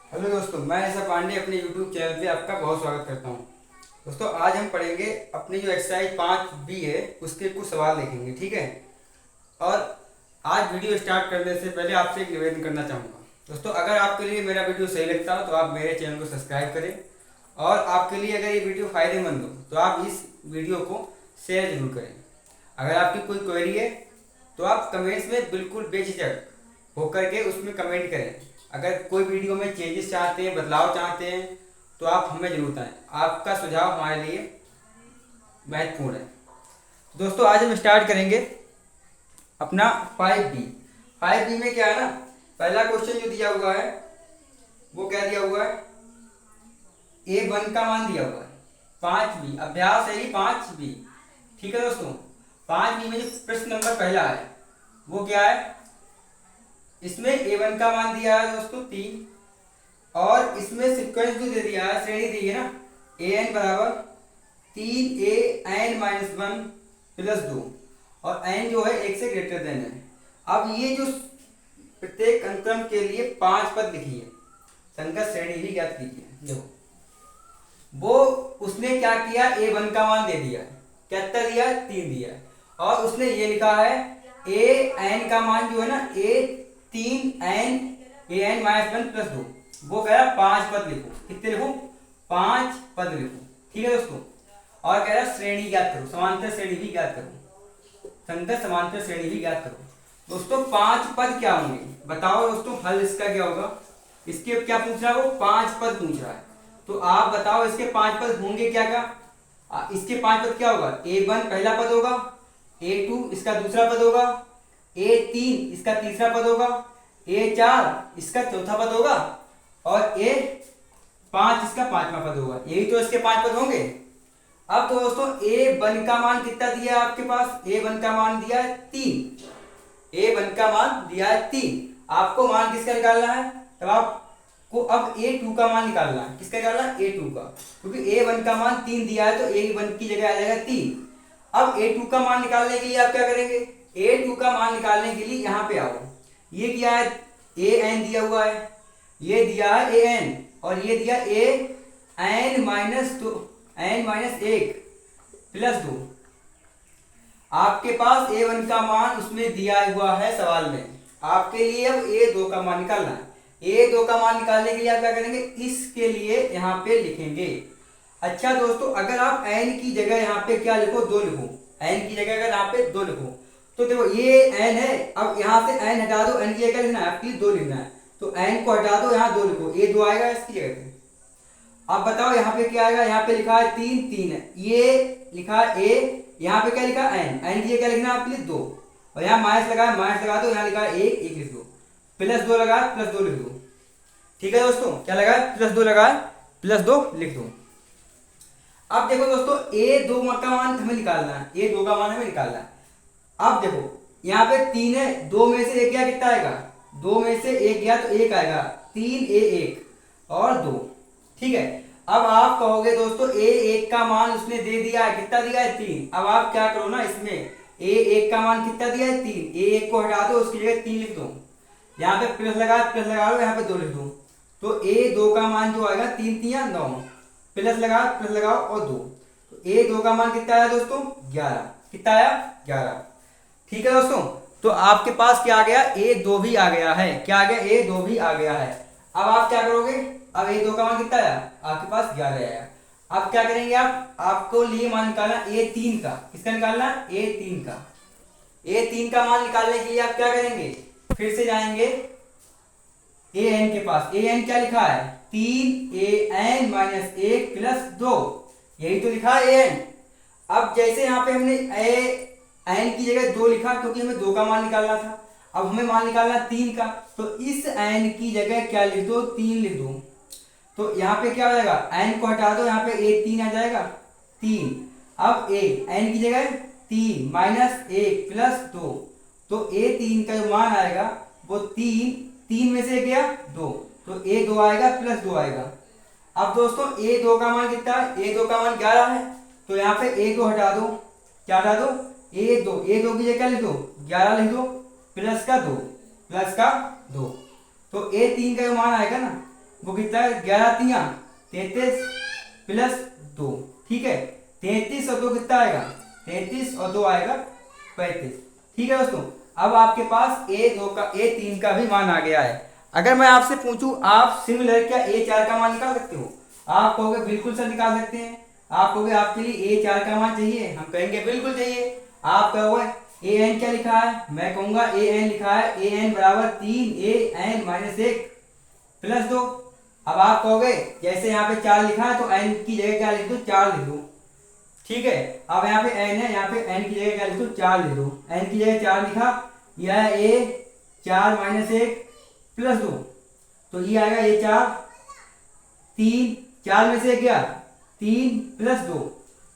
Hello दोस्तों, मैं ऐसा पांडे अपने यूट्यूब चैनल पे आपका बहुत स्वागत करता हूँ। दोस्तों, आज हम पढ़ेंगे अपनी जो एक्सरसाइज 5B है उसके कुछ सवाल देखेंगे, ठीक है। और आज वीडियो स्टार्ट करने से पहले आपसे एक निवेदन करना चाहूँगा। दोस्तों, अगर आपके लिए मेरा वीडियो सही लगता हो तो आप मेरे चैनल को सब्सक्राइब करें। और आपके लिए अगर ये वीडियो फ़ायदेमंद हो तो आप इस वीडियो को शेयर जरूर करें। अगर आपकी कोई क्वेरी है तो आप कमेंट्स में बिल्कुल बेझिझक होकर के उसमें कमेंट करें। अगर कोई वीडियो में चेंजेस चाहते हैं, बदलाव चाहते हैं, तो आप हमें जरूर बताएं। आपका सुझाव हमारे लिए महत्वपूर्ण है। दोस्तों, आज हम स्टार्ट करेंगे अपना 5B। 5B में क्या है ना, पहला क्वेश्चन जो दिया हुआ है वो क्या दिया हुआ है, A1 का मान दिया हुआ है 5B। अभ्यास है ये 5B, ठीक है दोस्तों। 5B में जो प्रश्न नंबर पहला है वो क्या है, इसमें A1 का मान दिया है दोस्तों 3। और इसमें सीक्वेंस जो दे दिया है, श्रेणी दी है ना, an बराबर 3a(n-1) प्लस 2, और n जो है 1 से ग्रेटर देन है। अब ये जो प्रत्येक अनुक्रम के लिए 5 पद लिखिए, संगत श्रेणी भी ज्ञात कीजिए। देखो, वो उसने क्या किया, A1 का मान दे दिया, कितना दिया, 3 दिया। और उसने ये लिखा है an का मान जो है ना, a(3n)(an-1) प्लस 2, वो कह रहा है 5 पद लिखो। कितने लिखो, 5 पद लिखो, ठीक है दोस्तों। और कह रहा है श्रेणी ज्ञात करो, समांतर श्रेणी भी ज्ञात करो, संगत समांतर श्रेणी भी ज्ञात करो। दोस्तों, 5 पद क्या होंगे बताओ दोस्तों, हल इसका क्या होगा। इसके क्या पूछ रहा है, वो 5 पद पूछ रहा है। तो आप बताओ इसके 5 पद होंगे क्या क्या। इसके 5 पद क्या होगा, A1 पहला पद होगा, A2 इसका दूसरा पद होगा, A3 इसका तीसरा पद होगा, A4 इसका चौथा पद होगा, और A5 इसका पांचवा पद होगा। यही तो इसके 5 पद होंगे। अब तो दोस्तों A1 का मान कितना दिया है आपके पास, A1 का मान दिया है 3। A1 का मान दिया है 3। आपको मान किसका निकालना है, तब आपको अब A2 का मान निकालना है। किसका निकालना है, A2 का, क्योंकि A1 का मान 3 दिया है तो A1 की जगह आ जाएगा 3। अब A2 का मान निकालने के लिए आप क्या करेंगे, A2 का मान निकालने के लिए यहाँ पे आओ। ये क्या है, an दिया हुआ है, ये दिया है an, और ये दिया n-1 प्लस 2। आपके पास A1 का मान उसमें दिया हुआ है सवाल में। आपके लिए अब A2 का मान निकालना है। A2 का मान निकालने के लिए आप क्या करेंगे, इसके लिए यहाँ पे लिखेंगे। अच्छा दोस्तों, अगर आप n की जगह यहाँ पे क्या लिखो, 2 लिखो। n की जगह अगर यहाँ पे 2 लिखो तो देखो ये n है। अब यहाँ से n हटा दो, n की जगह लिखना है आपकी 2 लिखना है, तो n को हटा दो, यहाँ 2 लिखो, A2 आएगा इसकी जगह पे। अब बताओ यहाँ पे क्या आएगा, यहाँ पे लिखा है 3 है, ये लिखा है A, यहाँ पे क्या लिखा है n की जगह क्या लिखना है आपके लिए 2, और यहाँ माइनस लगा, माइनस लगा दो, यहाँ लिखा है 1 लिख दो, प्लस 2 लगा, प्लस 2 लिख दो। ठीक है दोस्तों, क्या लगा, प्लस 2 लगा, प्लस 2 लिख दो। अब देखो दोस्तों, A2 का मान हमें निकालना है, A2 का मान हमें निकालना है। अब देखो यहाँ पे 3 है, 2 में से 1 गया, कितना आएगा, 2 में से 1 गया तो 1 आएगा, 3A1 और 2। ठीक है। अब आप कहोगे दोस्तों A1 का मान उसने दे दिया है, कितना दिया है, 3। अब आप क्या करो ना, इसमें A1 का मान कितना दिया है, 3, A1 को हटा दो, उसकी जगह 3 लिख दो, यहाँ पे प्लस लगा, प्लस लगा लो, यहाँ पे 2 लिख दो। तो A2 का मान जो आएगा 3 3 9, प्लस लगा, प्लस लगाओ और 2, तो A2 का मान कितना आया दोस्तों, 11। कितना आया, 11। ठीक है दोस्तों, तो आपके पास क्या आ गया, A2 भी आ गया है। क्या आ गया, A2 भी आ गया है। अब आप क्या करोगे, अब A2 का मान कितना आया, आपके पास 11 आया। अब क्या करेंगे आप, आपको लिए मान निकालना A3 का। किसका निकालना, A3 का। A3 का मान निकालने के लिए आप क्या करेंगे, फिर से जाएंगे an के पास। an क्या लिखा है, 3an-1 प्लस 2, यही तो लिखा है an। अब जैसे यहाँ पे हमने n की जगह 2 लिखा, क्योंकि हमें 2 का मान निकालना था। अब हमें मान निकालना 3 का, तो इस n की जगह क्या लिख दो, 3 लिख दो। तो यहाँ पे क्या हो जाएगा, n को हटा दो, यहाँ पे A3 आ जाएगा, 3। अब n की जगह 3 माइनस 1 प्लस 2, तो A3 का जो मान आएगा वो 3 में से गया 2, तो A2 आएगा प्लस 2 आएगा। अब दोस्तों A2 का मान कितना है, A2 का मान 11 है, तो यहाँ पे A2 हटा दो, क्या हटा दो, A2 की जगह क्या लिख दो, 11 लिख दो, प्लस का 2, प्लस का 2, तो A3 का जो मान आएगा ना, वो कितना है, 11 तियां 33 प्लस 2, ठीक है। 33 और 2 कितना आएगा, 33 और 2 आएगा 35, ठीक है दोस्तों। अब आपके पास A3 का भी मान आ गया है। अगर मैं आपसे पूछूं आप सिमिलर क्या A4 का मान निकाल सकते हो, आप कहोगे बिल्कुल सर निकाल सकते हैं। आप कहोगे आपके लिए A4 का मान चाहिए, हम कहेंगे बिल्कुल चाहिए। आप कहोगे an क्या लिखा है, मैं कहूंगा an लिखा है an बराबर 3 an-1 प्लस 2। अब आप कहोगे जैसे यहाँ पे 4 लिखा है तो n की जगह क्या लिख दो, 4 लिख दो, ठीक है। अब यहाँ पे n है, यहाँ पे n की जगह क्या लिख दो, 4 लिख दो। n की जगह 4 लिखा, यह है A4-1 प्लस 2, तो ये आएगा A4 3, 4 में से गया 3 प्लस 2,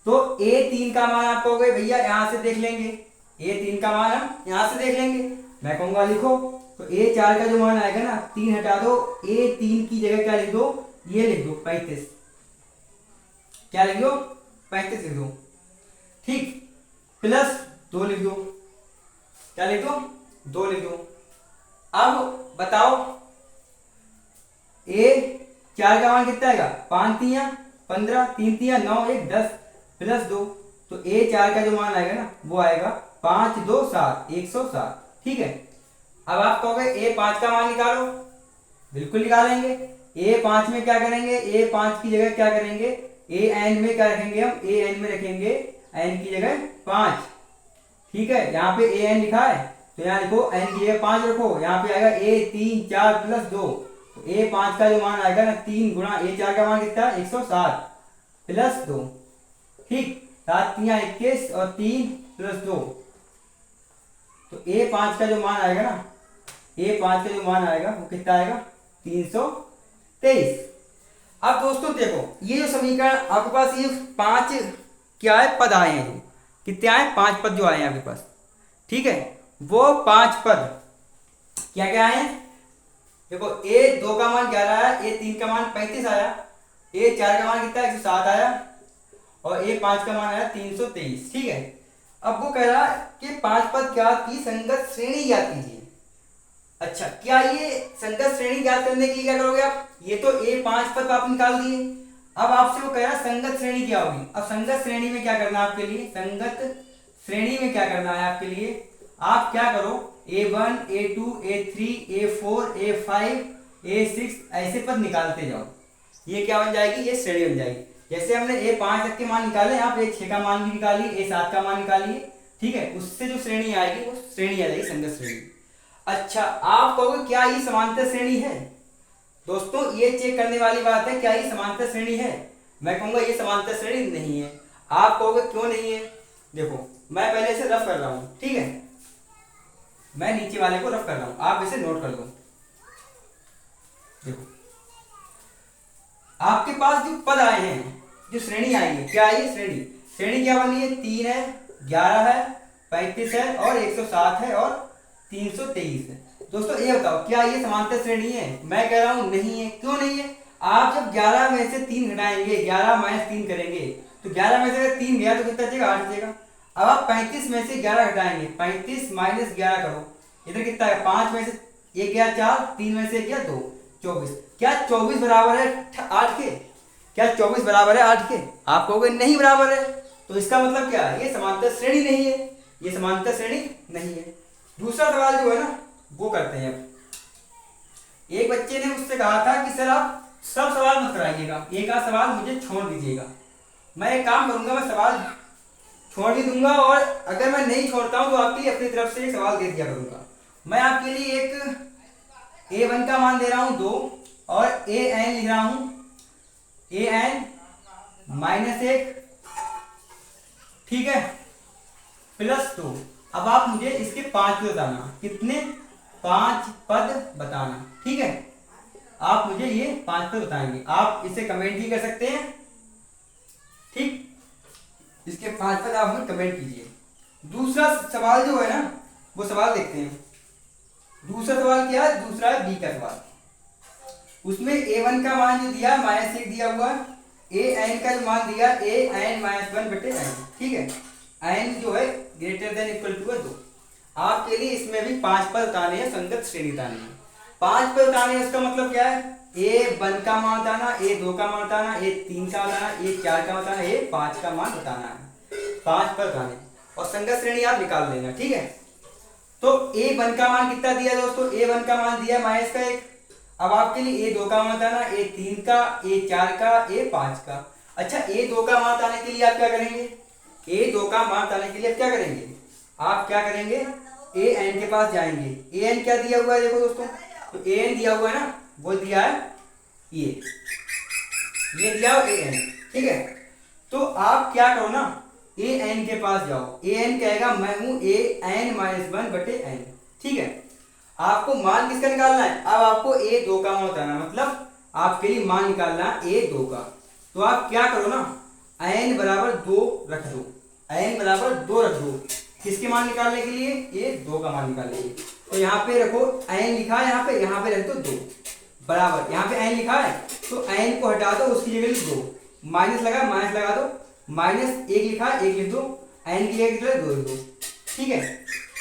तो A3 का मान आप कहोगे भैया यहां से देख लेंगे, A3 का मान हम यहां से देख लेंगे। मैं कहूंगा लिखो, तो A4 का जो मान आएगा ना, 3 हटा दो, A3 की जगह क्या लिख दो, ये लिख दो 35, क्या लिख दो, 35 लिख दो, ठीक, प्लस 2 लिख दो, क्या लिख दो, 2 लिख दो। अब बताओ A4 का मान कितना आएगा, 5 तियां 15, 3 तियां 9, 1 10 प्लस 2, तो A4 का जो मान आएगा ना वो आएगा 5 2 7 107, ठीक है। अब आप कहोगे A5 का मान निकालो, बिल्कुल निकालेंगे। A5 में क्या करेंगे, A5 की जगह क्या करेंगे, an में क्या रखेंगे, हम an में रखेंगे n की जगह 5, ठीक है। यहाँ पे an लिखा है तो यहाँ लिखो n की जगह 5 रखो, यहाँ पे आएगा A3 4 प्लस 2, तो A5 का जो मान आएगा ना 3 गुणा A4 का मान कितना है, 107 प्लस 2, ठीक, 7 तियां 21 और 3 प्लस 2, तो A5 का जो मान आएगा ना, A5 का जो मान आएगा वो कितना आएगा, 323। अब दोस्तों देखो ये जो समीकरण आपके पास ये 5 क्या है, पद आए हैं, जो कितने आए, 5 पद जो आए हैं आपके पास, ठीक है। वो 5 पद क्या क्या आए हैं, देखो A2 का मान 11 आया, A3 का मान 35 आया, A4 का मान कितना है, 107 आया, और A5 का मान आया 323, ठीक है। अब वो कह रहा है कि 5 पद क्या की संगत श्रेणी ज्ञात कीजिए। अच्छा, क्या ये संगत श्रेणी ज्ञात करने के लिए क्या करोगे आप, ये तो A5 पद आप निकाल दिए, अब आपसे वो कह रहा है संगत श्रेणी क्या होगी। अब संगत श्रेणी में क्या करना है आपके लिए, संगत श्रेणी में क्या करना है आपके लिए, आप क्या करो A1 A2 A3 A4 A5 A6 ऐसे पद निकालते जाओ, ये क्या बन जाएगी, ये श्रेणी बन जाएगी। जैसे हमने A5 तक के मान निकाले, आप A6 का मान भी निकालिए, A7 का मान निकालिए, ठीक है। उससे जो श्रेणी आएगी वो श्रेणी आ जाएगी संगत श्रेणी। अच्छा, आप कहोगे क्या ये समांतर श्रेणी है, दोस्तों ये चेक करने वाली बात है, क्या ये समांतर श्रेणी है। मैं कहूंगा ये समांतर श्रेणी नहीं है। आप कहोगे क्यों नहीं है, देखो मैं पहले से रफ कर रहा हूं, ठीक है, मैं नीचे वाले को रफ कर रहा हूं, आप इसे नोट कर लो। देखो आपके पास जो पद आए हैं, जो श्रेणी आई है, क्या आई है श्रेणी, श्रेणी क्या बनी है, 3 है 11 है 35 है और 107 है और 323 है। दोस्तों ये बताओ क्या ये समांतर श्रेणी है, मैं कह रहा हूं नहीं है। क्यों नहीं है, आप जब 11 में से 3 घटाएंगे, 11 माइनस 3 करेंगे, तो 11 में से अगर 3 गया तो कितना बचेगा, 8 बचेगा। अब आप 35 में से 11 घटाएंगे, 35 माइनस 11 करो, इधर कितना है, 5 में से 1 गया 4, 3 में से 1 गया 2, 24। क्या 24 बराबर है 8 के, क्या 24 बराबर है 8 के, आप कहोगे नहीं बराबर है, तो इसका मतलब क्या है, ये समांतर श्रेणी नहीं है, ये समांतर श्रेणी नहीं है। दूसरा सवाल जो है ना वो करते हैं। अब एक बच्चे ने मुझसे कहा था कि सर आप सब सवाल मत कराइएगा, एक आध सवाल मुझे छोड़ दीजिएगा। मैं एक काम करूंगा, मैं सवाल छोड़ भी दूंगा, और अगर मैं नहीं छोड़ता हूं तो आपके लिए अपनी तरफ से एक सवाल दे दिया करूंगा। मैं आपके लिए एक A1 का मान दे रहा हूं 2 और AN लिख रहा हूं AN-1, ठीक है, प्लस 2। अब आप मुझे इसके 5 पद बताना, कितने, 5 पद बताना, ठीक है। आप मुझे ये 5 पद बताएंगे, आप इसे कमेंट भी कर सकते हैं, ठीक, इसके 5 पद आप मुझे कमेंट कीजिए। दूसरा सवाल जो है ना वो सवाल देखते हैं। दूसरा सवाल क्या है, दूसरा है बी का सवाल। उसमें A1 का मान जो दिया -1 दिया हुआ, AN का जो मान दिया AN-1/n, ठीक है, n जो है ग्रेटर देन इक्वल टू है 2। आपके लिए इसमें भी 5 पद बताने हैं, संगत श्रेणी बतानी है। 5 पे बताने उसका मतलब क्या है, A1 का मान बताना, A2 का मान बताना, A3 का बताना, A4 का बताना, A5 का मान बताना है। 5 पर बताने और संगत श्रेणी आप निकाल लेना, ठीक है। तो A1 का मान कितना दिया दोस्तों, A1 का मान दिया -1। अब आपके लिए A2 का मान बताना, A3 का, A4 का, A5 का। अच्छा, A2 का मान बताने के लिए आप क्या करेंगे, A2 का मान बताने के लिए आप क्या करेंगे, आप क्या करेंगे, an के पास जाएंगे। an क्या दिया हुआ है देखो दोस्तों, तो an दिया हुआ है ना, वो दिया है ये दिया हुआ an, ठीक है। तो आप क्या करो ना, an के पास जाओ, an कहेगा मैं हूं an-1/n, ठीक है। आपको मान किसका निकालना है, अब आपको A2 का मान बताना, मतलब आपके लिए मान निकालना है A2 का। तो आप क्या करो ना, n बराबर 2 रख दो, n बराबर 2 रख दो, किसके मान निकालने के लिए, A2 का मान निकालने के लिए। तो यहाँ पे रखो n लिखा है, यहाँ पे रख दो 2 बराबर, यहाँ पे n लिखा है तो n को हटा दो, उसकी जगह लिख दो, माइनस लगा दो, -1 लिखा है 1 लिख दो, n की जगह 2 लिख दो, ठीक है।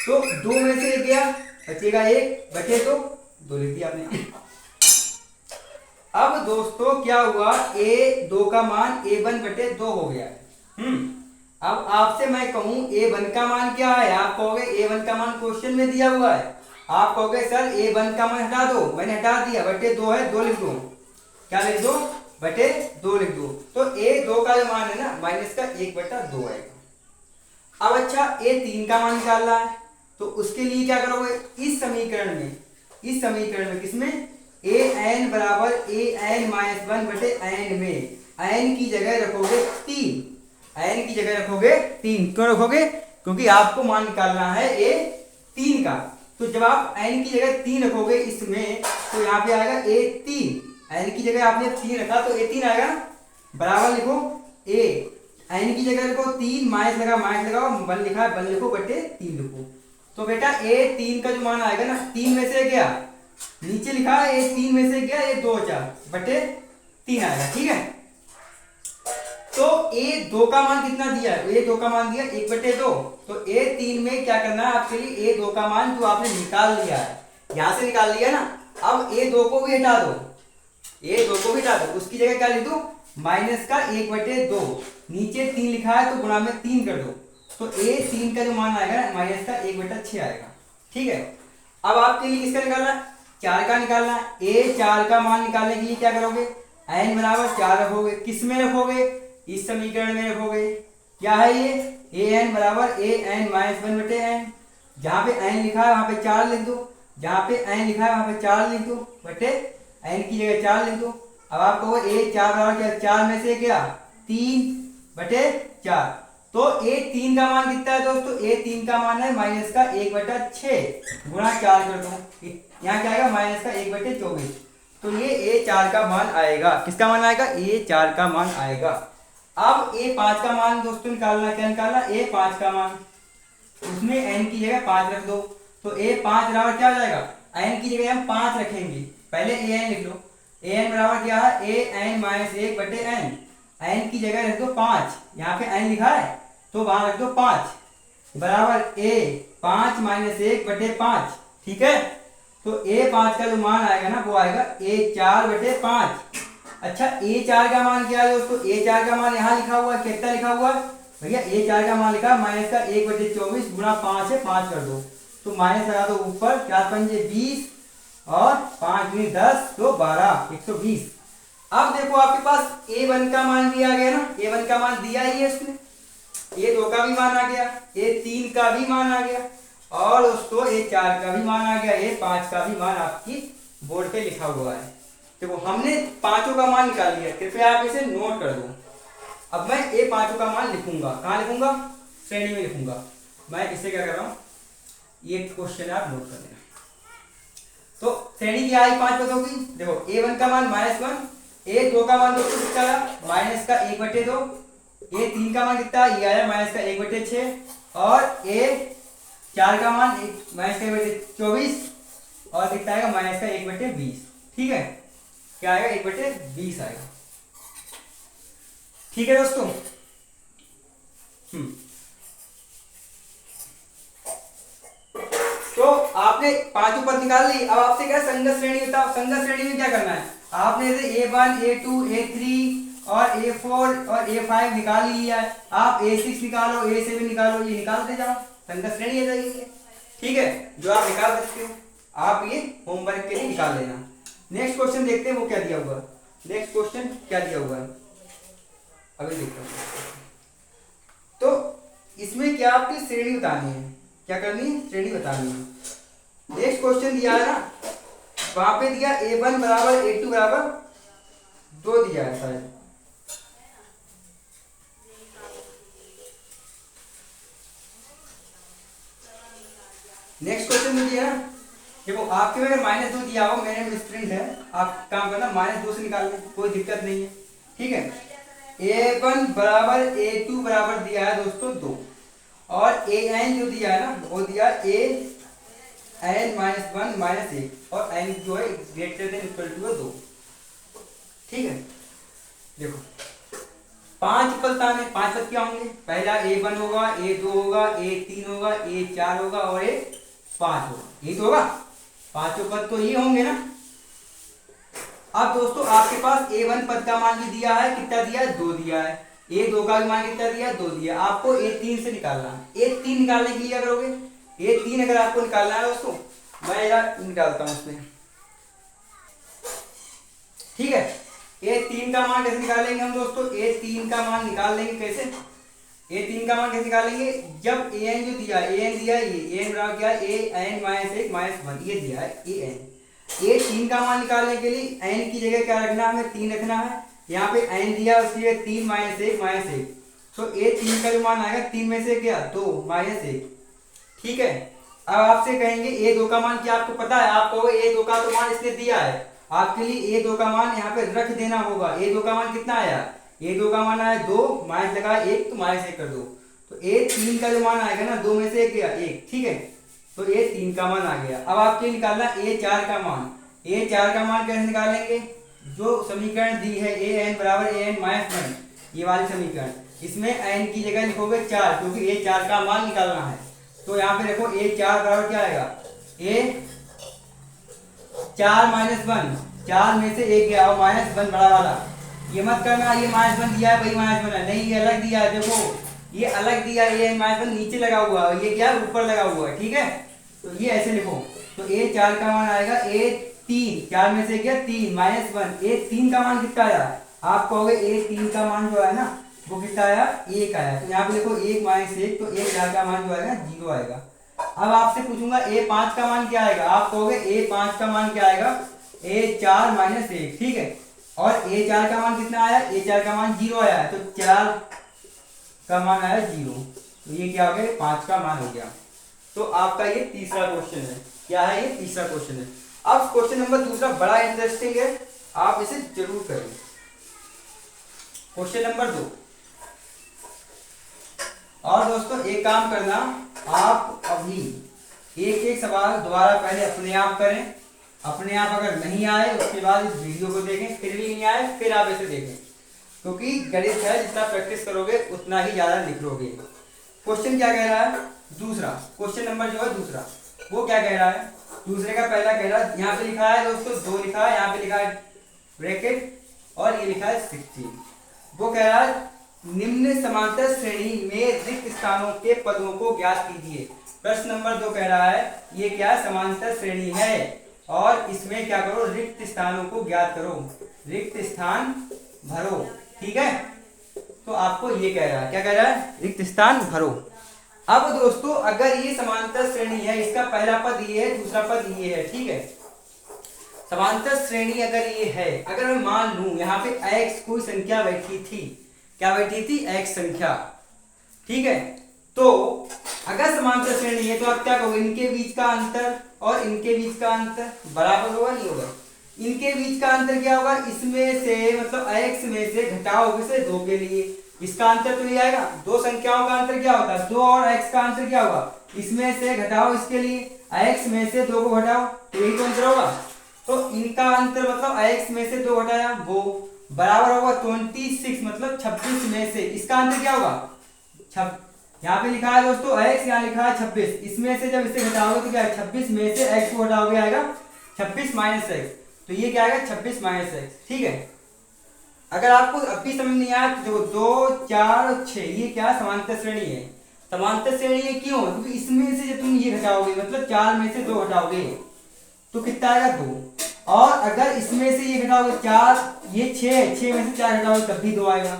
तो 2 में से 1 गया, बचेगा 1 बचे 2 लिख दिया आपने। अब दोस्तों क्या हुआ, A2 का मान A1/2 हो गया है। अब आपसे मैं कहूं A1 का मान क्या है, आप कहोगे A1 का मान क्वेश्चन में दिया हुआ है, आप कहोगे सर A1 का मान हटा दो, मैंने हटा दिया, /2 है, 2 लिख दो, क्या लिख दो, /2 लिख दो। तो A2 का जो मान है ना, माइनस का 1/2 आएगा। अब अच्छा A3 का मान निकालना है, तो उसके लिए क्या करोगे, इस समीकरण में किसमें, an बराबर an-1/n में n की जगह रखोगे 3, n की जगह रखोगे 3, क्यों रखोगे, क्योंकि आपको मान निकालना है A3 का। तो जब आप n की जगह 3 रखोगे इसमें, तो यहाँ पे आएगा A3, n की जगह आपने 3 रखा तो A3 आएगा, बराबर लिखो n की जगह लिखो 3, माइनस लगाओ, 1 लिखा है 1 लिखो, /3 लिखो। तो बेटा A3 का जो मान आएगा ना, 3 में से गया, नीचे लिखा है A3 में से गया, A2 /3 आएगा, ठीक है। तो A2 का मान कितना दिया है, A2 का मान दिया 1/2। तो A3 में क्या करना है आपके लिए, A2 का मान जो आपने निकाल लिया है, यहां से निकाल लिया ना, अब A2 को भी हटा दो, उसकी जगह क्या लिख दो, माइनस का 1/2, नीचे 3 लिखा है तो गुणा में 3 कर दो, तो A3 का जो मान आएगा ना, माइनस का 1/6 आएगा, ठीक है। अब आपके लिए किसका निकालना, 4 का निकालना है। A4 का मान निकालने के लिए क्या करोगे, n बराबर 4 रखोगे, किस में रखोगे, इस समीकरण में रखोगे, क्या है ये, an बराबर an-1/n, जहां पे n लिखा है वहां पे 4 लिख दो, जहां पे n लिखा है वहां पे 4 लिख दो, n की जगह 4 लिख दो। अब आप कहो A4 बराबर क्या, 4 में से क्या, 3/4, तो A3 का मान कितना है दोस्तों, A3 का मान है माइनस का 1/6 गुणा 4 कर दो, यहाँ क्या आएगा, माइनस का 1/24, तो ये A4 का मान आएगा, किसका मान आएगा, A4 का मान आएगा। अब A5 का मान दोस्तों निकालना, क्या निकालना, A5 का मान, उसमें n की जगह 5 रख दो, तो A5 बराबर क्या हो जाएगा, n की जगह हम 5 रखेंगे, पहले an लिख लो, an बराबर क्या है, an-1/n, n की जगह रख दो 5, यहाँ पे n लिखा है तो वहां रख दो 5, बराबर A5 - 1/5, ठीक है। तो A5 का जो मान आएगा ना, वो आएगा A4/5। अच्छा A4 का मान क्या है दोस्तों, A4 का मान यहाँ लिखा हुआ है, कितना लिखा हुआ है भैया, A4 का मान लिखा है माइनस का 1/24 गुणा 5 है, 5 कर दो, तो माइनस लगा दो ऊपर, 4 पंजे 20 और 5 दूनी 10, तो 12, 120। अब देखो आपके पास A1 का मान भी आ गया ना, A1 का मान दिया ही है इसमें, A2 का भी मान आ गया, A3 का भी मान आ गया, और दोस्तों A4 का भी मान आ गया, A5 का भी मान आपकी बोर्ड पे लिखा हुआ है। देखो हमने पांचों का मान निकाल लिया, कृपया आप इसे नोट कर दो। अब मैं पांचों का मान लिखूंगा, कहाँ लिखूंगा, श्रेणी में लिखूंगा। मैं इसे क्या कर रहा हूँ, ये क्वेश्चन आप नोट कर लेना। तो श्रेणी की आई 5 बताओगी, देखो A1 का मान -1, A2 का मान दोस्तों कितना आया, माइनस का 1/2, A3 का मान कितना, ये आया माइनस का 1/6, और A4 का मान माइनस का 1/24, और कितना आएगा माइनस का 1/20, ठीक है, क्या आएगा 1/20 आएगा, ठीक है दोस्तों। तो तो आपने पांचों पद निकाल ली। अब आपसे क्या संगत श्रेणी बताओ। संगत श्रेणी में क्या करना है, आपने A1 A2 A3 और A4 और A5 निकाल लिया है। आप A6 निकालो, A7 निकालो, ये निकालते जाओ, संगत श्रेणी आ जाएगी। ठीक है, जो आप निकाल सकते हो, आप ये होमवर्क के लिए निकाल लेना। नेक्स्ट क्वेश्चन देखते हैं वो क्या दिया हुआ। नेक्स्ट क्वेश्चन क्या दिया हुआ है अभी देखते हैं। तो इसमें क्या आपकी श्रेणी बतानी है, क्या करनी है, श्रेणी बतानी है। नेक्स्ट क्वेश्चन दिया है ना, वहां पे दिया A1 बराबर A2 बराबर 2 दिया है शायद। नेक्स्ट क्वेश्चन में दिया ना, देखो आपके में अगर -2 दिया हो, मेरे में स्टूडेंट है, आप काम करना -2 से निकाल लें, कोई दिक्कत नहीं है। ठीक है, A1 बराबर A2 बराबर दिया है दोस्तों 2 और AN जो दिया है ना वो दिया AN -1 -1 और n जो है ग्रेटर देन इक्वल टू 2। ठीक है, देखो 5 पद में 5 पद क्या होंगे, पहला A1 होगा, A2 होगा, A3 होगा, A4 होगा और A5 होगा, यही तो होगा, पांचों पद तो ये होंगे ना। अब दोस्तों आपके पास A1 पद का मान भी दिया है, कितना दिया है, 2 दिया है। A2 का भी मान कितना दिया है, 2 दिया। आपको A3 से निकालना है। A3 निकालने के लिए क्या करोगे, A3 अगर आपको निकालना है दोस्तों, मैं यार निकालता हूं उसमें। ठीक है, A3 का मान कैसे निकालेंगे हम दोस्तों, A3 का मान निकाल लेंगे कैसे, A3 का मान कैसे निकालेंगे, जब AN जो दिया है, AN दिया है, ये AN बराबर क्या है, AN -1 -1 ये दिया है AN। A3 का मान निकालने के लिए n की जगह क्या रखना है, हमें 3 रखना है। यहाँ पे n दिया उसकी जगह 3 -1 -1, तो A3 का जो मान आएगा 3 में से क्या 2 -1। ठीक है, अब आपसे कहेंगे A2 का मान क्या आपको पता है, आप कहोगे A2 का तो मान इसने दिया है, आपके लिए A2 का मान यहाँ पे रख देना होगा। A2 का मान कितना आया, A2 का मान आया 2, माइनस लगा 1 तो -1 कर दो, तो A3 का जो मान आएगा ना 2 में से 1 गया 1। ठीक है, तो A3 का मान आ गया। अब आपके निकालना A4 का मान। A4 का मान कैसे निकालेंगे, जो समीकरण दी है AN बराबर AN -1, ये वाली समीकरण, इसमें n की जगह लिखोगे 4, क्योंकि A4 का मान निकालना है। तो यहाँ पे देखो A4 बराबर क्या आएगा, A4 -1, 4 में से 1 गया और -1 बड़ा वाला, ये मत करना ये -1 दिया है भाई -1 है, नहीं ये अलग दिया है, देखो ये अलग दिया है, ये -1 नीचे लगा हुआ है, ये क्या है ऊपर लगा हुआ है। ठीक है, तो ये ऐसे लिखो, तो A4 का मान आएगा A3, 4 में से क्या 3 -1, A3 का मान कितना आया, आप कहोगे A3 का मान जो है ना वो कितना आया, 1 आया, तो यहाँ पे देखो 1 -1, तो A4 का मान जो आएगा 0 आएगा। अब आपसे पूछूंगा A5 का मान क्या आएगा, आप कहोगे A5 का मान क्या आएगा, A4 -1। ठीक है, और A4 का मान कितना आया, A4 का मान 0 आया, तो 4 का मान आया 0, तो ये क्या हो गया, 5 का मान हो गया। तो आपका ये तीसरा क्वेश्चन है, क्या है ये तीसरा क्वेश्चन है। अब क्वेश्चन नंबर दूसरा बड़ा इंटरेस्टिंग है, आप इसे जरूर करें। क्वेश्चन नंबर 2, और दोस्तों एक काम करना, आप अभी एक एक सवाल दोबारा पहले अपने आप करें, अपने आप अगर नहीं आए उसके बाद इस वीडियो को देखें, फिर भी नहीं आए फिर आप इसे देखें, क्योंकि गणित है, जितना प्रैक्टिस करोगे उतना ही ज्यादा निखरोगे। क्वेश्चन क्या कह रहा है, दूसरा क्वेश्चन नंबर जो है दूसरा, वो क्या कह रहा है, दूसरे का पहला कह रहा है, यहाँ पे लिखा है दोस्तों 2 लिखा है, यहाँ पे लिखा है ब्रैकेट और ये लिखा है 16। वो कह रहा है निम्न समांतर श्रेणी में रिक्त स्थानों के पदों को ज्ञात कीजिए। प्रश्न नंबर 2 कह रहा है ये क्या समांतर श्रेणी है और इसमें क्या करो, रिक्त स्थानों को ज्ञात करो, रिक्त स्थान भरो। ठीक है, तो आपको ये कह रहा है, क्या कह रहा है, रिक्त स्थान भरो। अब दोस्तों अगर ये समांतर श्रेणी है, इसका पहला पद ये है, दूसरा पद ये है। ठीक है, समांतर श्रेणी अगर ये है, अगर मैं मान लूं यहाँ पे x कोई संख्या बैठी थी, क्या बैठी थी, x संख्या। ठीक है, तो अगर समांतर श्रेणी है तो आप क्या कहोगे, इनके बीच का अंतर और इनके बीच का अंतर बराबर होगा, नहीं होगा, इनके बीच का अंतर क्या होगा, इसमें से मतलब x में से घटाओगे से 2 के लिए, इसका अंतर तो ये आएगा, दो संख्याओं का अंतर क्या होता है, 2 और x का अंतर क्या होगा, इसमें से घटाओ इसके लिए, x में से 2 को घटाओ तो यही तो अंतर होगा। तो इनका अंतर मतलब x में से 2 घटाया वो बराबर होगा 26, मतलब 26 में से, इसका अंतर क्या होगा यहाँ पे लिखा है दोस्तों x, यहाँ लिखा है 26। इसमें से जब इसे घटाओगे तो क्या है, 26 में से x को घटाओगे आएगा 26 माइनस एक्स, तो ये क्या आएगा 26 माइनस एक्स। ठीक है, अगर आपको अब भी समझ नहीं आया तो 2 4 और 6 ये क्या समांतर श्रेणी है। समांतर श्रेणी है क्यों, क्योंकि इसमें से जब तुम ये घटाओगे मतलब 4 में से 2 घटाओगे तो कितना आएगा 2, और अगर इसमें से ये घटाओगे 4, ये 6 में से 4 घटाओगे तब भी 2 आएगा।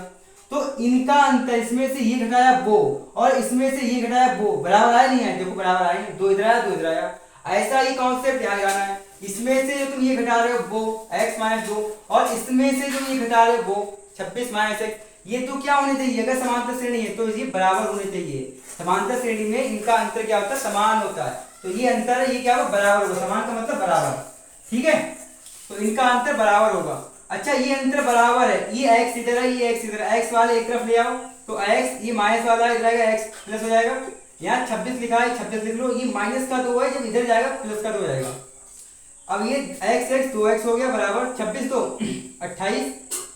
तो इनका अंतर, इसमें से ये घटाया वो और इसमें से ये घटाया वो, बराबर आया नहीं है, देखो बराबर आए, 2 इधर आया 2 इधर आया। ऐसा ही कॉन्सेप्ट ध्यान रखना है, इसमें से जो तुम ये घटा रहे हो वो x माइनस 2 और इसमें से जो ये घटा रहे हो वो 26 माइनस एक्स, ये तो क्या होने चाहिए, अगर समांतर श्रेणी है तो ये बराबर होने चाहिए। समांतर श्रेणी में इनका अंतर क्या होता है, समान होता है, तो ये अंतर है, ये क्या होगा बराबर होगा, समान का मतलब बराबर। ठीक है, तो इनका अंतर बराबर होगा। अच्छा ये अंतर बराबर है, ये x इधर है ये x इधर है, x वाले एक तरफ ले आओ तो x, ये माइनस वाला इधर आएगा x प्लस हो जाएगा। यहाँ 26 लिखा है 26 लिख लो, ये माइनस का 2 है, जब इधर जाएगा प्लस का 2 हो जाएगा। अब ये x 2x हो गया बराबर 26 2 28,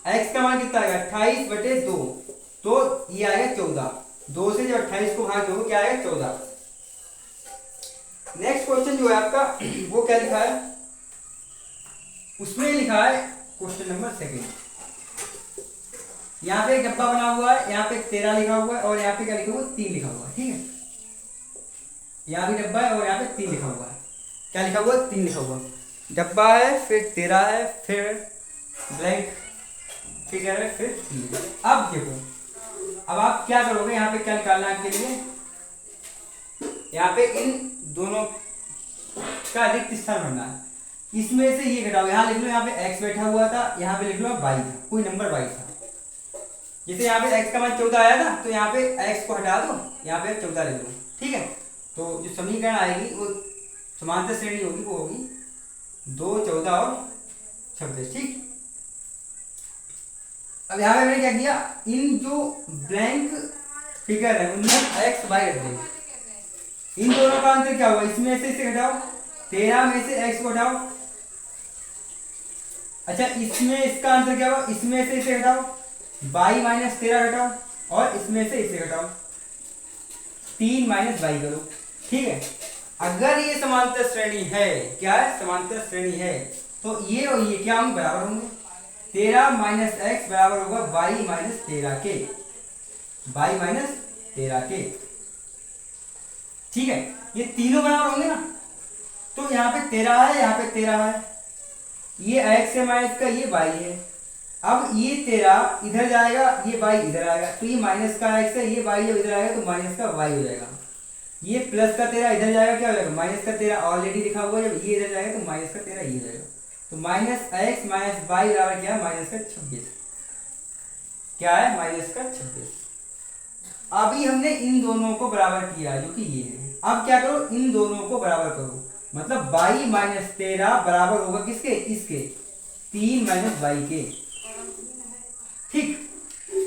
x का मान कितना आएगा 28/2, तो ये आएगा 14। 2 से जब 28 को भाग दो क्या आएगा 14। नेक्स्ट क्वेश्चन जो है आपका वो क्या लिखा है, उसमें लिखा है क्वेश्चन नंबर 2। यहाँ पे एक डब्बा बना हुआ है, यहाँ पे 13 लिखा हुआ है और यहाँ पे क्या लिखा हुआ है 3 लिखा हुआ है। ठीक है, यहाँ भी डब्बा है और यहाँ पे 3 लिखा हुआ है। क्या लिखा हुआ है 3 लिखा हुआ, डब्बा है फिर 13 है फिर ब्लैंक फिगर है फिर 3। अब देखो, अब आप क्या करोगे, यहाँ पे क्या निकालना है आपके लिए, यहाँ पे इन दोनों का रिक्त स्थान भरना है। इसमें से ये घटाओ, यहाँ लिख लो, यहाँ पे x बैठा हुआ था, यहाँ पे लिख लो y था, कोई नंबर y था। जैसे यहाँ पे x का मान 14 आया था तो यहाँ पे x को हटा दो, यहाँ पे 14 लिख लो। ठीक है, तो जो समीकरण आएगी वो समांतर श्रेणी होगी, वो होगी 2 14 और 26। ठीक, अब यहाँ पे मैंने क्या किया, इन जो ब्लैंक फिगर है उनमें x y रख देंगे। इन दोनों का अंतर क्या हुआ, इसमें से इसे घटाओ, 13 में से x को हटाओ। अच्छा इसमें इसका अंतर क्या हुआ, इसमें से इसे घटाओ, 22 माइनस 13 घटाओ और इसमें से इसे घटाओ, 3 माइनस 22 करो। ठीक है, अगर ये समांतर श्रेणी है, क्या है समांतर श्रेणी है, तो ये और ये क्या होंगे बराबर होंगे। 13 माइनस एक्स बराबर होगा 22 माइनस 13 के, 22 माइनस 13 के। ठीक है, ये तीनों बराबर होंगे ना, तो यहाँ पे 13 है यहाँ पे 13 है, ये x है माइनस का, ये y है। अब ये 13 इधर जाएगा, ये y इधर आएगा, तो ये माइनस का x है, ये y इधर आएगा तो माइनस का y हो जाएगा। ये प्लस का 13 इधर जाएगा, क्या हो जाएगा माइनस का 13 ऑलरेडी लिखा हुआ है, जब ये इधर जाएगा तो माइनस का 13 ये हो जाएगा। तो माइनस एक्स माइनस वाई बराबर क्या है माइनस का 26। क्या है माइनस का 26। अभी हमने इन दोनों को बराबर किया जो कि ये है। अब क्या करो, इन दोनों को बराबर करो, मतलब 22 माइनस 13 बराबर होगा किसके, इसके 3 माइनस 22 के। ठीक,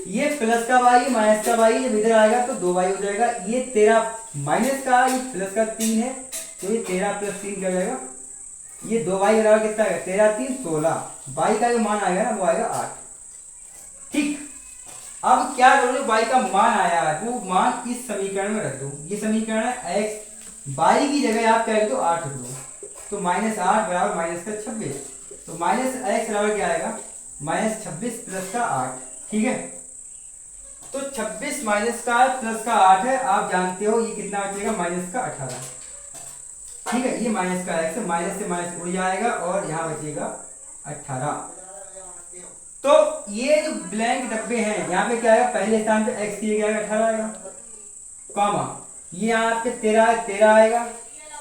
ये प्लस का वाई माइनस का वाई जब इधर आएगा तो 2 वाई हो जाएगा। ये 13 माइनस का, ये प्लस का 3 है, तो ये 13 प्लस 3 क्या हो जाएगा, ये 2 वाई बराबर कितना आएगा 13 3 16, वाई का जो मान आएगा ना वो आएगा 8। ठीक, अब क्या करोगे, वाई का मान आया है वो मान इस समीकरण में रख दो। ये समीकरण है एक्स, वाई की जगह आप क्या रख दो 8 रख दो, तो माइनस 8 बराबर माइनस का 26। तो माइनस एक्स बराबर क्या आएगा माइनस 26 प्लस का 8। ठीक है, तो 26 माइनस का प्लस का 8 है, आप जानते हो ये कितना बचेगा माइनस का 18। ठीक है, ये माइनस का एक्स, माइनस से माइनस उड़ जाएगा और यहाँ बचेगा 18। तो ये जो ब्लैंक डब्बे हैं यहाँ पे क्या आएगा, पहले स्थान पे एक्स दिया गया 18 आएगा, कॉमा ये यहाँ पे 13 आएगा,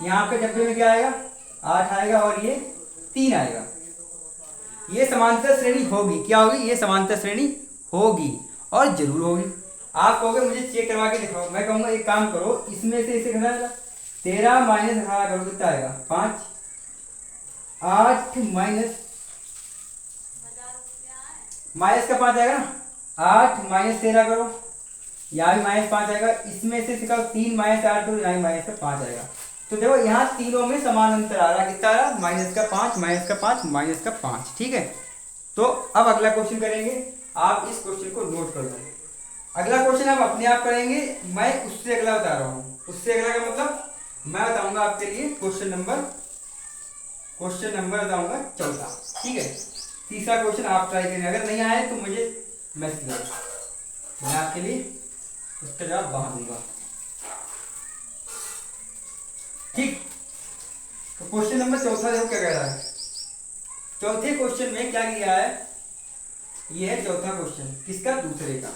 यहाँ पे डब्बे में क्या आएगा 8 आएगा और ये 3 आएगा। ये समांतर श्रेणी होगी, क्या होगी, ये समांतर श्रेणी होगी और जरूर होगी। आप कहोगे मुझे चेक करवा के दिखाओ, मैं कहूंगा एक काम करो, इसमें से इसे घटा देना, 13 माइनस 18 करो कितना आएगा 5, 8 माइनस का 5 आएगा ना, 8 माइनस 13 करो, यहाँ भी माइनस 5 आएगा, इसमें से सिखाओ 3 माइनस 8 करो, यहाँ माइनस का 5 आएगा। तो देखो यहाँ तीनों में समान अंतर आ रहा है, कितना आ रहा है माइनस का 5 माइनस का 5 माइनस का 5। ठीक है, तो अब अगला क्वेश्चन करेंगे, आप इस क्वेश्चन को नोट कर लो। अगला क्वेश्चन आप अपने आप करेंगे, मैं उससे अगला बता रहा हूँ। उससे अगला का मतलब मैं बताऊंगा आपके लिए क्वेश्चन नंबर बताऊंगा चौथा। ठीक है, तीसरा क्वेश्चन आप ट्राई करें, अगर नहीं आए तो मुझे मैसेज करें, मैं आपके लिए उसका जवाब वहां दूंगा। ठीक, तो क्वेश्चन नंबर चौथा देखो क्या कह रहा है। चौथे क्वेश्चन में क्या किया है, ये है चौथा क्वेश्चन किसका, दूसरे का।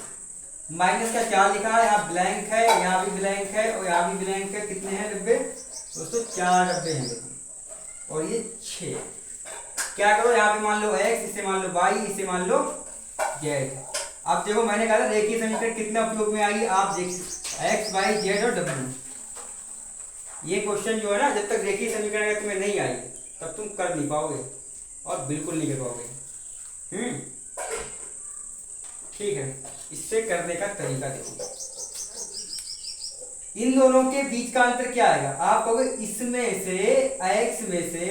माइनस का 4 लिखा है, यहाँ ब्लैंक है, यहाँ भी ब्लैंक है और यहाँ भी ब्लैंक है। कितने हैं डब्बे दोस्तों, 4 डब्बे हैं देखो, और ये 6। क्या करो, यहाँ पे मान लो x, इसे मान लो y, इसे मान लो z। अब देखो मैंने कहा था रेखीय समीकरण कितने उपयोग में आएगी, आप देख x y z और w। ये क्वेश्चन जो है ना, जब तक रेखीय समीकरण अगर तुम्हें नहीं आई तब तुम कर नहीं पाओगे, और बिल्कुल नहीं कर पाओगे। ठीक है, इससे करने का तरीका देखो। इन दोनों के बीच का अंतर क्या आएगा, आप कहोगे इसमें से x में से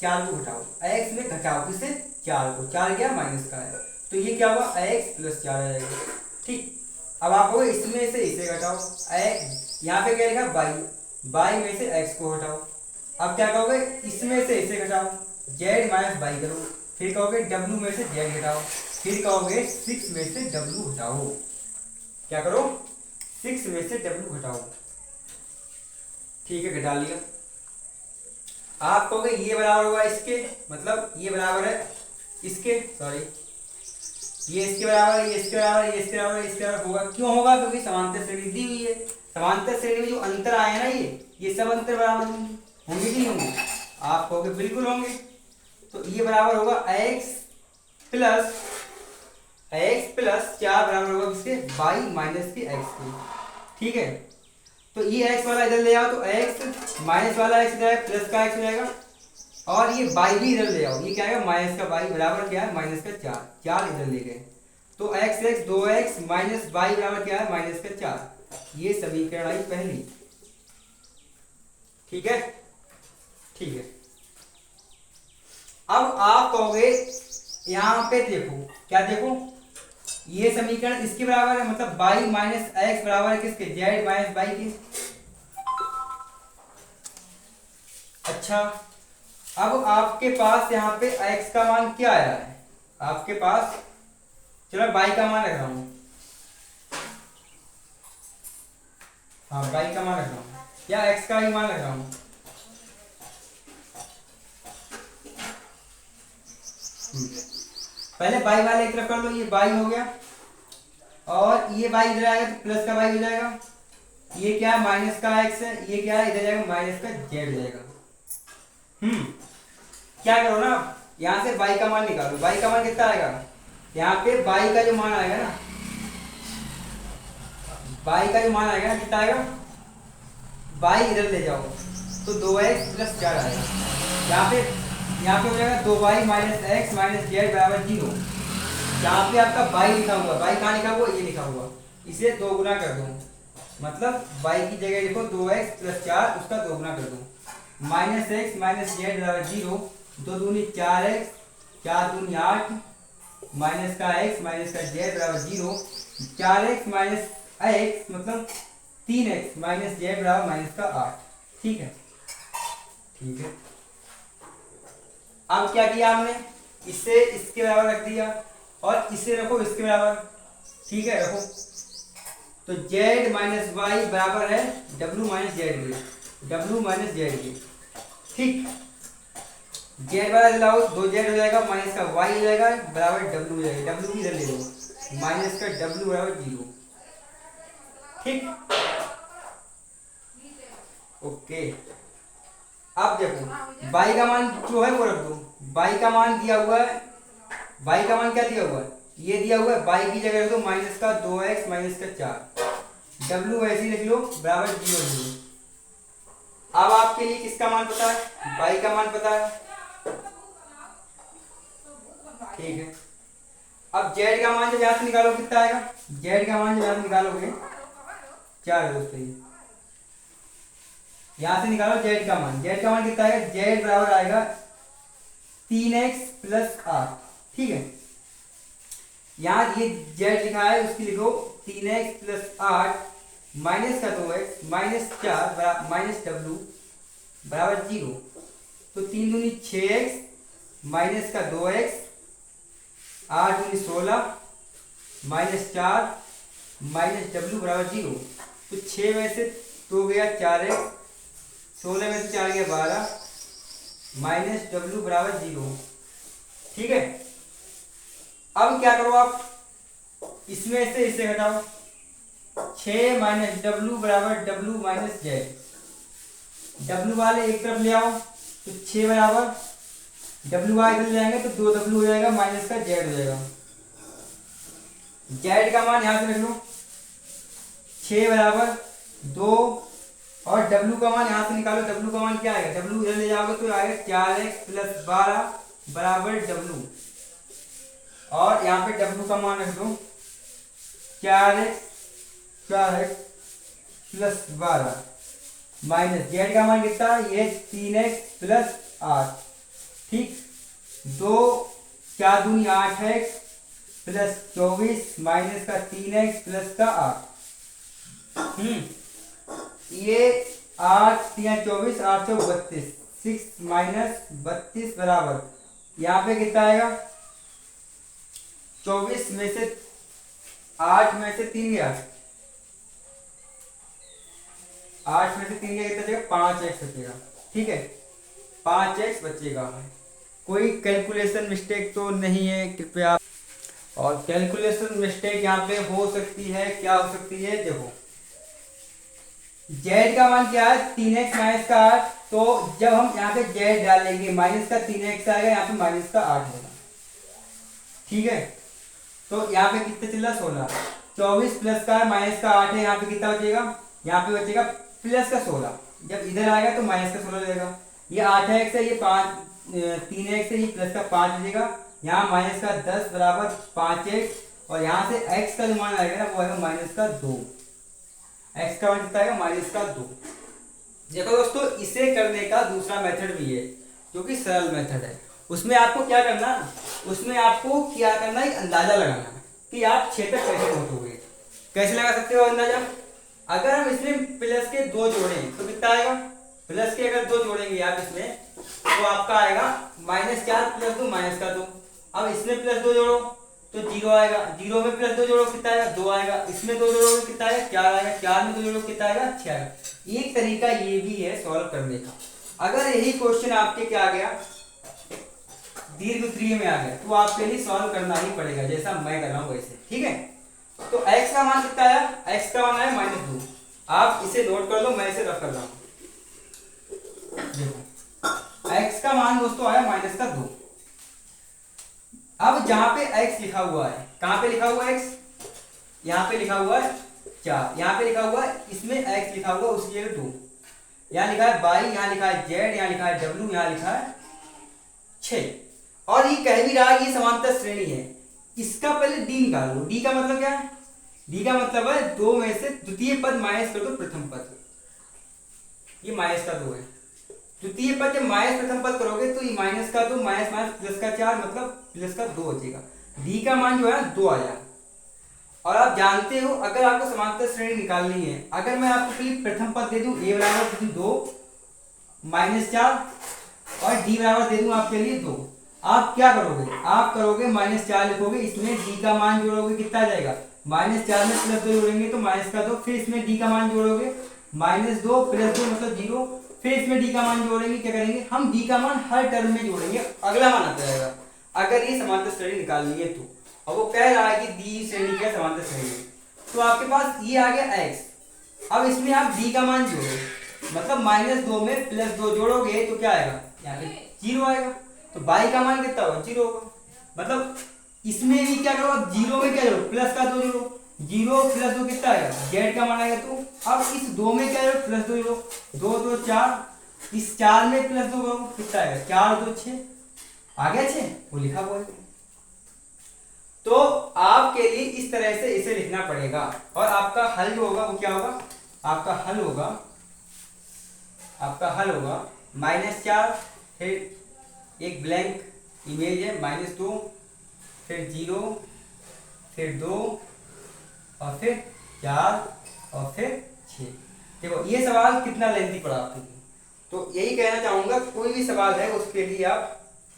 4 को घटाओ, x में घटाओ किसे, 4 को। 4 क्या माइनस का है, तो ये क्या हुआ x प्लस 4 आ जाएगा। ठीक, अब आप कहोगे इसमें से इसे घटाओ, x यहाँ पे क्या लिखा y में से x को हटाओ। अब क्या कहोगे, इसमें से इसे घटाओ, z माइनस y करो। फिर कहोगे w में से z घटाओ, फिर कहोगे 6 में से w घटाओ। क्या करो, 6 में से w घटाओ। ठीक है, घटा लिया। आप कहोगे ये बराबर होगा इसके, मतलब ये बराबर है इसके, सॉरी ये इसके बराबर है, ये इसके बराबर है, ये इसके बराबर है, इसके बराबर होगा। क्यों होगा, क्योंकि समांतर श्रेणी दी हुई है। समांतर श्रेणी में जो अंतर आए ना, ये सब अंतर बराबर होंगे, होंगे कि नहीं होंगे, आप कहोगे बिल्कुल होंगे। तो ये बराबर होगा x प्लस 4 बराबर होगा किसके, y माइनस के x के। ठीक है, तो ये x वाला इधर ले आओ तो x माइनस वाला x इधर प्लस का x हो जाएगा, और ये y भी इधर ले आओ, ये क्या आएगा माइनस का y बराबर क्या है माइनस का 4। 4 इधर ले गए तो x 2x माइनस y बराबर क्या है माइनस का 4। ये समीकरण आई पहली। ठीक है, ठीक है। अब आप कहोगे यहां पे देखो, क्या देखो, ये समीकरण इसके बराबर है, मतलब y माइनस एक्स बराबर है किसके, z माइनस y के। अच्छा, अब आपके पास यहाँ पे x का मान क्या आया है, आपके पास, चलो y का मान रख रहा हूं, हाँ y का मान रख रहा हूं, या x का ही मान रख रहा हूं। पहले y वाले एक तरफ कर लो, ये y हो गया, और ये y इधर आएगा तो प्लस का y हो जाएगा। ये क्या है माइनस का x है, ये क्या है इधर जाएगा माइनस का z हो जाएगा। क्या करो ना, यहाँ से y का मान निकालो, y का मान कितना आएगा, यहाँ पे y का जो मान आएगा ना, y का जो मान आएगा ना कितना आएगा, y इधर ले जाओ तो 2x प्लस 4 आएगा। यहाँ पे हो जाएगा 2y minus x minus Z बराबर 0। यहाँ पे आपका y लिखा हुआ, y कहाँ लिखा हुआ, ये लिखा हुआ, इसे 2 गुना कर दो, मतलब y की जगह लिखो 2x प्लस 4, उसका 2 गुना कर दो, माइनस एक्स माइनस जेड बराबर 0, 2 दूनी 4x, 4 दूनी 8, माइनस का x माइनस का जेड बराबर 0, 4x माइनस x मतलब 3x माइनस जेड बराबर माइनस का 8। ठीक है, ठीक है। अब क्या किया हमने, इसे इसके बराबर रख दिया और इसे रखो इसके बराबर। ठीक है, रखो तो z माइनस वाई बराबर है w माइनस जेड के, w माइनस जेड के। ठीक, z बराबर लाओ 2z हो जाएगा, माइनस का y हो जाएगा बराबर w हो जाएगा, w इधर ले लो, माइनस का w बराबर 0। ठीक, ओके। अब देखो y का मान जो है वो रख दो, y का मान दिया हुआ है, y का मान क्या दिया हुआ है, ये दिया हुआ है, y की जगह रख दो माइनस का 2x माइनस का 4, w ऐसे ही लिख लो बराबर 0 0। अब आपके लिए किसका मान पता है, y का मान पता है। ठीक है, अब z का मान जब यहाँ से निकालो कितना आएगा, z का मान जब यहाँ से निकालोगे 4 दोस्तों, यहां से निकालो z का मान, z का मान कितना आएगा, z बराबर आएगा 3x प्लस 8। ठीक है, यहां ये z लिखा है उसकी लिखो 3x+8 माइनस का 2x माइनस 4 माइनस w बराबर 0। तो 3 दूनी 6x माइनस का 2x 8 दूनी 16 माइनस 4 माइनस w बराबर 0। तो 6 में से 2 गया 4x, 16 में से 4 गया 12 माइनस w बराबर 0। ठीक है, अब क्या करो आप, इसमें से इसे घटाओ। 6 माइनस w बराबर w माइनस जेड। w वाले एक तरफ ले आओ तो 6 बराबर w वाले इधर जाएंगे तो 2w हो जाएगा माइनस का z हो जाएगा। z का मान यहां से रख लो 6 बराबर 2 और w का मान यहां से निकालो। w का मान क्या आएगा, w इधर ले जाओगे तो आएगा 4x+12 बराबर w और यहाँ पे w का मान रख दो 4x+12 माइनस जेड का मान कितना, ये 3x+8। ठीक, 2 4 दूनी 8x प्लस 24 माइनस का 3x प्लस का 8। ये 8 3 24 8 32 6 माइनस 32 बराबर यहाँ पे कितना आएगा, 24 में से 8 में से 3 गया, 8 में से 3 गया कितना बचेगा, 5x बचेगा। ठीक है, 5x बचेगा। कोई कैलकुलेशन मिस्टेक तो नहीं है कृपया। और कैलकुलेशन मिस्टेक यहाँ पे हो सकती है, क्या हो सकती है, देखो z का मान क्या है 3x माइनस का 8। तो जब हम यहाँ पे z डालेंगे माइनस का 3x आएगा, यहाँ पे माइनस का 8 होगा। ठीक है, तो यहाँ पे कितना चल रहा 16, 24 प्लस का माइनस का 8 है, यहाँ पे कितना बचेगा, यहाँ पे बचेगा प्लस का 16। जब इधर आएगा तो माइनस का 16 रहेगा। ये 8x है, ये 3x है, ये प्लस का 5 बचेगा, यहाँ माइनस का 10 बराबर 5x और यहाँ से x का जो मान आएगा ना वो आएगा माइनस का 2। x का मान कितना आएगा, माइनस का 2। देखो दोस्तों, इसे करने का दूसरा मेथड भी है जो कि सरल मेथड है। उसमें आपको क्या करना, उसमें आपको क्या करना है, अंदाजा लगाना कि आप 6 तक कैसे पहुंचोगे। कैसे लगा सकते हो अंदाजा, अगर हम इसमें प्लस के 2 जोड़ें तो कितना आएगा, प्लस के अगर 2 जोड़ेंगे आप इसमें तो आपका आएगा -4 प्लस 2 माइनस का 2। अब इसमें प्लस 2 जोड़ो तो 0 आएगा, 0 में प्लस 2 जोड़ो कितना आएगा, 2 आएगा, इसमें 2 जोड़ो कितना आएगा, 4 आएगा, 4 में 2 जोड़ो कितना आएगा, 6 आएगा। एक तरीका ये भी है सॉल्व करने का। अगर यही क्वेश्चन आपके क्या आ गया, दीर्घ त्रिय में आ गया, तो आपके लिए सॉल्व करना ही पड़ेगा, जैसा मैं कर रहा हूँ वैसे। ठीक है, तो x का मान कितना आया, x का मान आया -2। आप इसे नोट कर लो, मैं इसे रख कर रहा हूँ। देखो x का मान दोस्तों आया -2। अब जहां पे x लिखा हुआ है, कहां पे लिखा हुआ है x, यहाँ पे लिखा हुआ है 4, यहाँ पे लिखा हुआ है, इसमें x लिखा हुआ है उसकी जगह 2, यहाँ लिखा है 22, यहाँ लिखा है z, यहाँ लिखा है w, यहाँ लिखा है 6। और ये कह भी रहा है ये समांतर श्रेणी है। इसका पहले d निकाल लो। d का मतलब क्या है, d का मतलब है 2 में से द्वितीय पद माइनस कर दो प्रथम पद। ये माइनस का 2 है, द्वितीय पद जब माइनस प्रथम पद करोगे तो ये माइनस का 2 माइनस माइनस प्लस का 4 मतलब प्लस का 2 बचेगा। d का मान जो है 2 आया। और आप जानते हो अगर आपको समांतर श्रेणी निकालनी है, अगर मैं आपको प्रथम पद दे दूं a बराबर 2 -4 और d बराबर दे दूं आपके लिए 2, आप क्या करोगे, आप करोगे -4 लिखोगे, इसमें d का मान जोड़ोगे कितना आ जाएगा, -4 में प्लस 2 जोड़ेंगे तो माइनस का 2, फिर इसमें d का मान जोड़ोगे -2 प्लस 2 मतलब 0, फिर इसमें d का मान जोड़ेंगे, क्या करेंगे हम d का मान हर टर्म में जोड़ेंगे, अगला मान आता जाएगा। अगर ये समांतर श्रेणी निकालनी है तो, और वो कह रहा है कि दी श्रेणी क्या समांतर श्रेणी, तो आपके पास ये आ गया x। अब इसमें आप d का मान जोड़ो, मतलब -2 में प्लस 2 जोड़ोगे तो क्या आएगा, यहाँ पे 0 आएगा। तो y का मान कितना होगा, 0 होगा। मतलब इसमें भी क्या करो, 0 में क्या जोड़ो, प्लस का 2 जोड़ो, 0 प्लस 2 कितना आएगा, z का मान आएगा। तो अब इस 2 में क्या जोड़ो, प्लस 2 जोड़ो, 2 2 4, इस 4 में प्लस 2 करो कितना आएगा, 4 2 6 आ गया 6, वो लिखा हुआ है। तो आपके लिए इस तरह से इसे लिखना पड़ेगा और आपका हल जो होगा वो क्या होगा, आपका हल होगा -4, फिर एक ब्लैंक इमेज है -2, फिर 0, फिर 2 और फिर 4 और फिर 6। देखो ये सवाल कितना लेंथी पड़ा आपके लिए, तो यही कहना चाहूंगा कोई भी सवाल है उसके लिए आप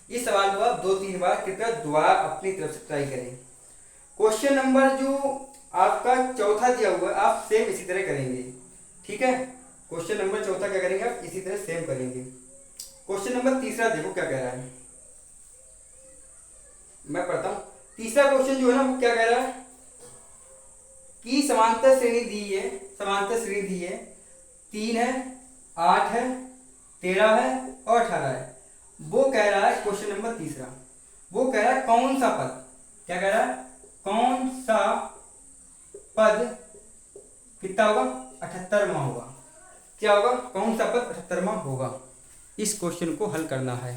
इस सवाल को आप 2-3 बार कृपया दोबारा अपनी तरफ से ट्राई करें। क्वेश्चन नंबर जो आपका चौथा दिया हुआ है आप सेम इसी तरह करेंगे, ठीक है। क्वेश्चन नंबर चौथा क्या करेंगे आप इसी तरह सेम करेंगे। क्वेश्चन नंबर तीसरा देखो क्या कह रहा है, मैं पढ़ता हूं। तीसरा क्वेश्चन जो है ना वो क्या कह रहा है कि समांतर श्रेणी दी है, समांतर श्रेणी दी है 3 है, 8 है, 13 है और 18 है। वो कह रहा है क्वेश्चन नंबर तीसरा, वो कह रहा है कौन सा पद, क्या कह रहा है, कौन सा पद कितना होगा 78वां होगा, क्या होगा, कौन सा पद 78वां होगा। इस क्वेश्चन को हल करना है।